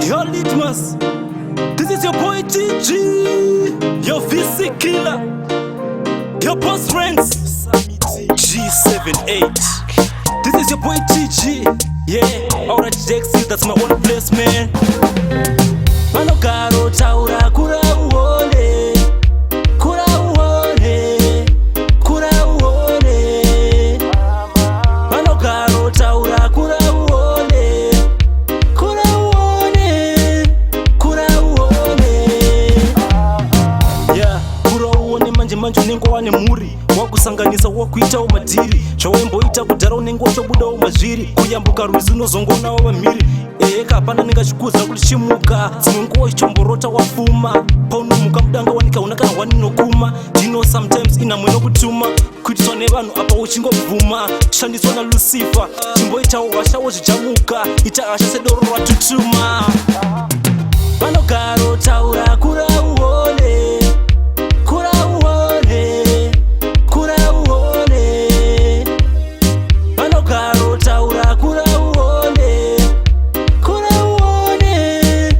Yo Litmus, this is your boy TG, your VC killer, your boss friends, G78. This is your boy TG, yeah, alright Jaxi, that's my own place, man. Manogaro taura kura uone, kura uone, kura uone. Manogaro taura kura uone, kura uone, kura uone. Yeah, kura uone manje unenge wane muri wakusanganisa wakuita umadhiri zvawemboita kudhara unenge wachobuda umazviri kuyambuka rwizi unozongonawo vamhiri eka hapana ningachikuza kulichimuka dzimwe nguva chichomborota wafuma paunomuka mudanga wanika una kana waninokuma dino sometimes ina mweno kutuma kuitiswa nevanhu apa uchingobvuma kushandiswa nalucifer chimboitawo hashawo zvichamuka ita hasha sedoro ratutuma vanogaro taura kura uone, kura uone, kura uone. Vanogaro taura kura uone, kura uone,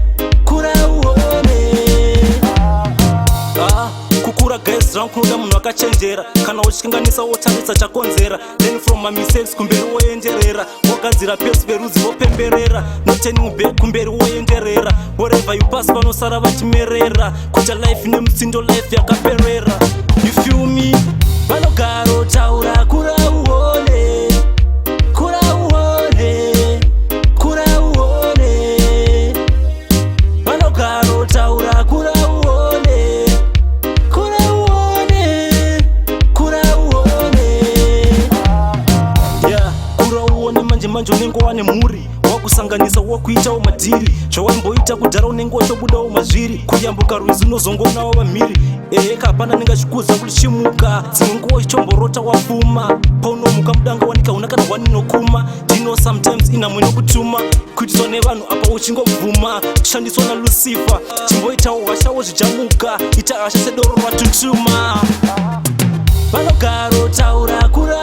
kura uone. Kukura guys round kunoda munhu akachenjera kana uchikanganisa wotarisa chakonzera then from my mistakes kumberi woenderera wagadzira pesi verudzi vopemberera not turning back kumberi woenderera wherever you pass vanosara vachimerera kuita life nemutsindo life yakaperera you feel me vanogaro taura kura uone, kura uone, kura uone. Vanogaro taura kura uone, kura uone, kura uone. Yeah, kura uone manje unenge wane muri wakusanganisa wakuitawo madhiri zvawamboita kudhara unenge wachobudawo mazviri kuyambuka rwizi unozongonawo vamhiri eka hapana ningachikuza kulichimuka dzimwe nguva chichomborota wafuma paunomuka mudanga wanika una kana waninokuma dino sometimes ina mweno kutuma kuitiswa nevanhu apa uchingobvuma kushandiswa nalucifer chimboitawo hashawo zvichamuka ita hasha sedoro ratutuma vanogaro taura kura